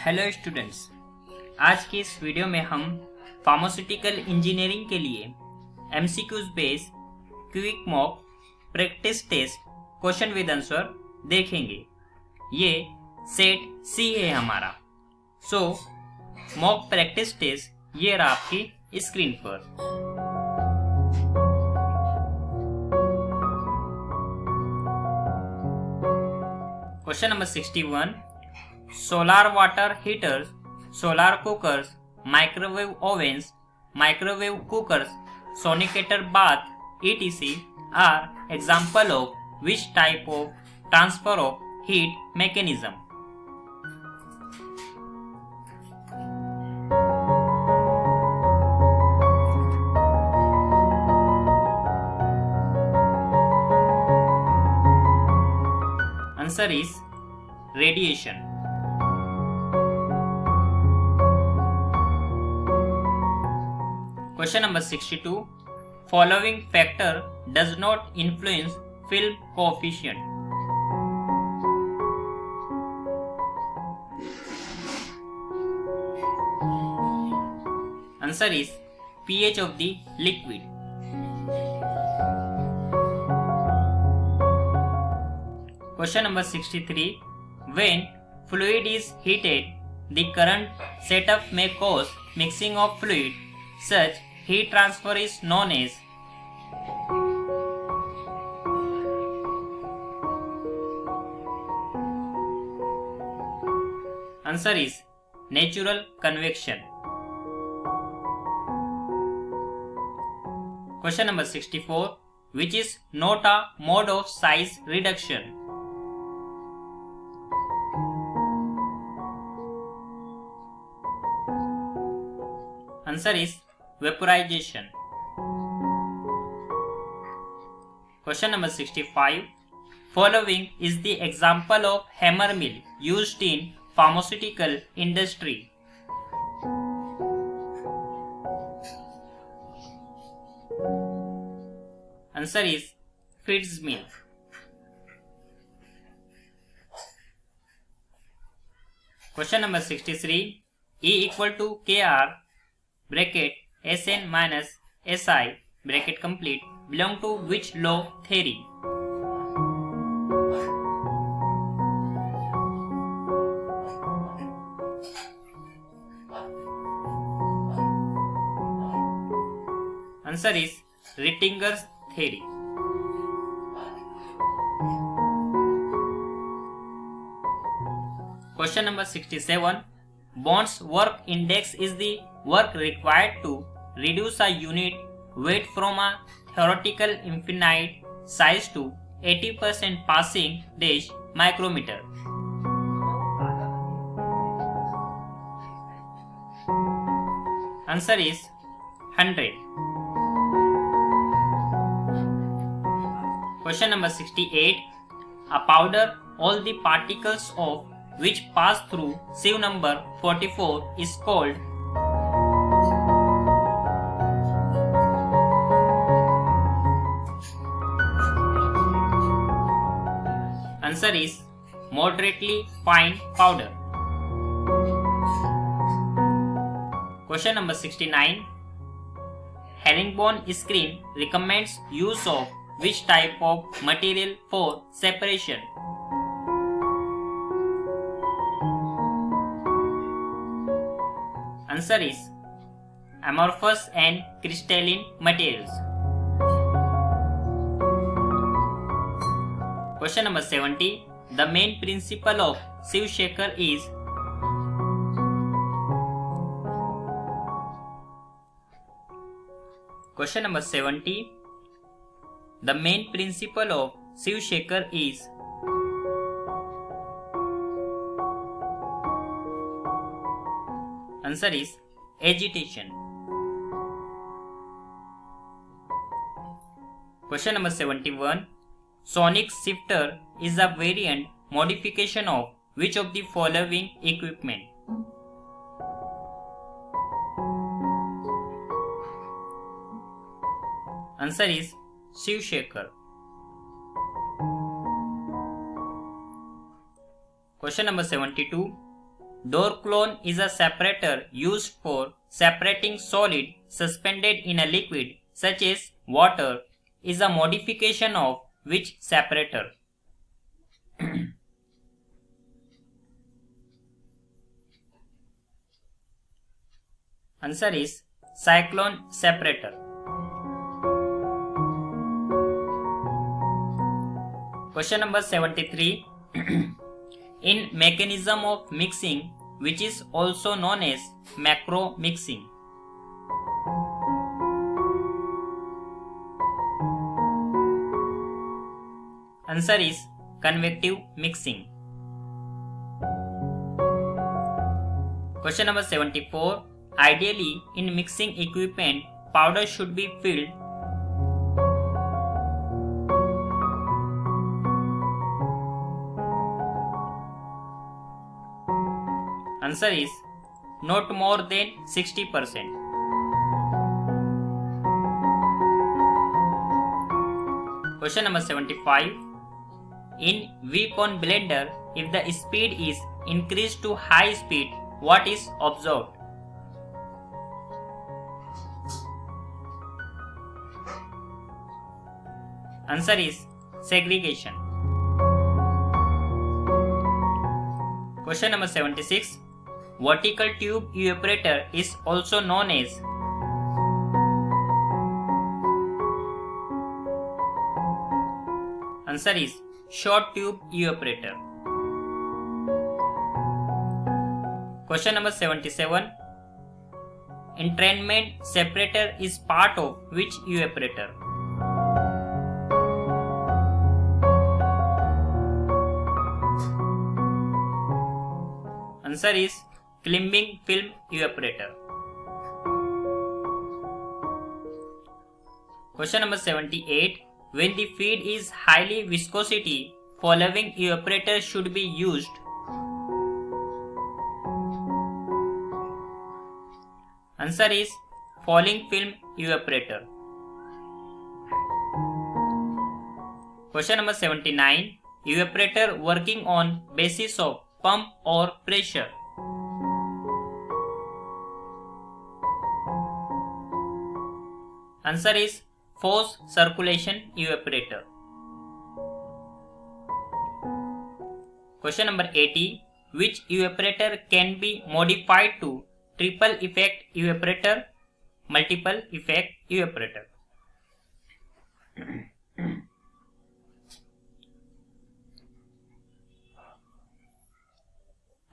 Hello students, आज की इस वीडियो में हम फार्मास्यूटिकल इंजीनियरिंग के लिए MCQs based quick mock practice test question with answer देखेंगे। ये सेट सी है हमारा। मॉक प्रैक्टिस टेस्ट ये रहा आपकी स्क्रीन पर। Question number 61, solar water heaters, solar cookers, microwave ovens, microwave cookers, sonicator bath, etc. are example of which type of transfer of heat mechanism? Answer is radiation. Question number 62. Following factor does not influence film coefficient. Answer is pH of the liquid. Question number 63. When fluid is heated, the current setup may cause mixing of fluid. Such heat transfer is known as Answer is natural convection. Question number 64. Which is not a mode of size reduction? Answer is vaporization. Question number 65. Following is the example of hammer mill used in pharmaceutical industry. Answer is Fitt's mill. Question number 63. E equal to KR bracket Sn minus Si bracket complete belong to which law theory? Answer is Rittinger's theory. Question number 67. Bond's work index is the work required to reduce a unit weight from a theoretical infinite size to 80% passing dash micrometer. Answer is 100. Question number 68. A powder, all the particles of which pass through sieve number 44 is called Answer is moderately fine powder. Question number 69. Herringbone screen recommends use of which type of material for separation? Answer is amorphous and crystalline materials. Question number 70. The main principle of sieve shaker is Question number 70. The main principle of sieve shaker is Answer is agitation. Question number 71. Sonic shifter is a variant modification of which of the following equipment? Answer is sieve shaker. Question number 72. Door clone is a separator used for separating solid suspended in a liquid such as water. Is a modification of which separator? Answer is cyclone separator. Question number 73. In mechanism of mixing, which is also known as macro mixing? Answer is convective mixing. Question number 74. Ideally, in mixing equipment, powder should be filled. Answer is not more than 60%. Question number 75. In V-Pon blender, if the speed is increased to high speed, what is observed? Answer is segregation. Question number 76. Vertical tube evaporator is also known as? Answer is short tube evaporator. Question number 77. Entrainment separator is part of which evaporator? Answer is climbing film evaporator. Question number 78. When the feed is highly viscosity, following evaporator should be used? Answer is falling film evaporator. Question number 79. Evaporator working on basis of pump or pressure? Answer is force circulation evaporator. Question number 80. Which evaporator can be modified to triple effect evaporator, multiple effect evaporator?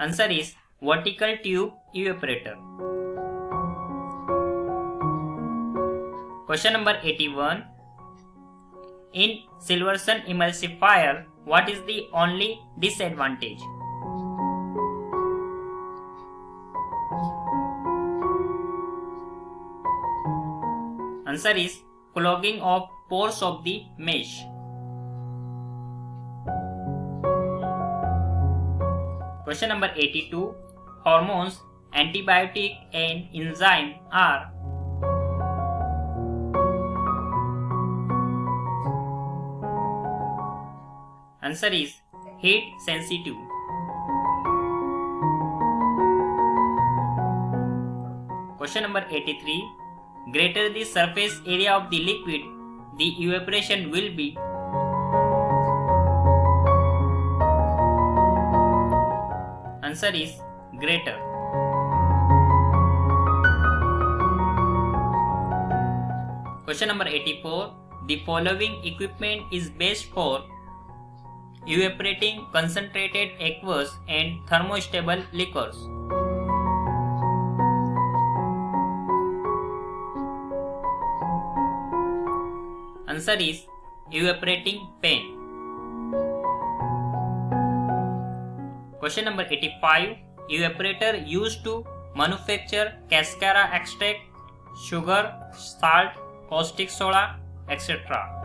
Answer is vertical tube evaporator. Question number 81. In Silverson emulsifier, what is the only disadvantage? Answer is clogging of pores of the mesh. Question number 82. Hormones, antibiotic and enzyme are? Answer is heat sensitive. Question number 83. Greater the surface area of the liquid, the evaporation will be? Answer is greater. Question number 84. The following equipment is best for evaporating concentrated aqueous and thermostable liquors? Answer is evaporating pen. Question number 85. Evaporator used to manufacture cascara extract, sugar, salt, caustic soda, etc.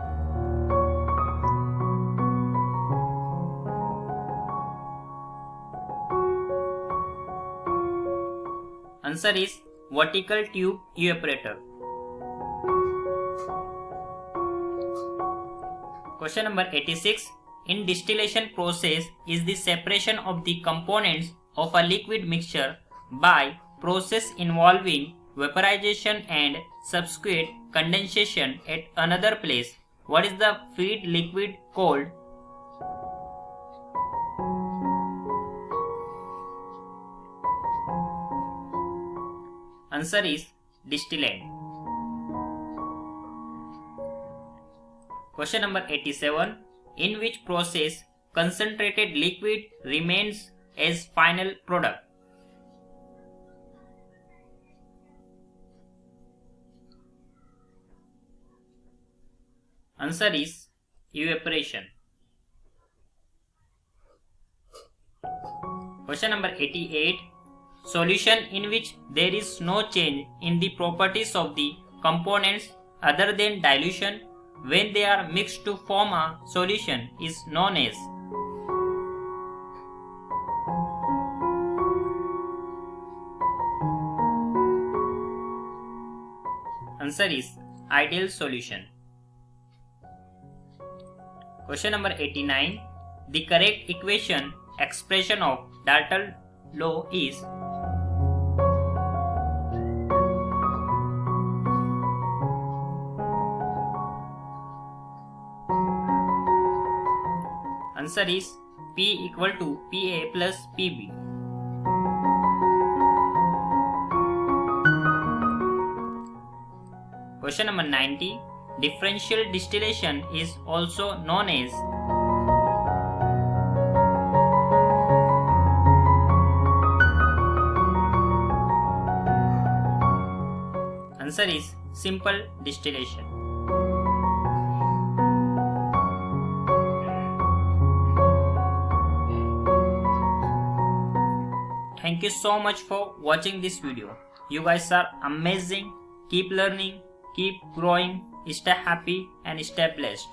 Answer is vertical tube evaporator. Question number 86. In distillation process, is the separation of the components of a liquid mixture by process involving vaporization and subsequent condensation at another place. What is the feed liquid called? Answer is distillant. Question number 87. In which process concentrated liquid remains as final product? Answer is evaporation. Question number 88. Solution in which there is no change in the properties of the components other than dilution when they are mixed to form a solution is known as? Answer is ideal solution. Question number 89. The correct equation expression of Dalton law is? Answer is P equal to PA plus PB. Question number 90. Differential distillation is also known as? Answer is simple distillation. Thank you so much for watching this video. You guys are amazing. Keep learning, keep growing, stay happy and stay blessed.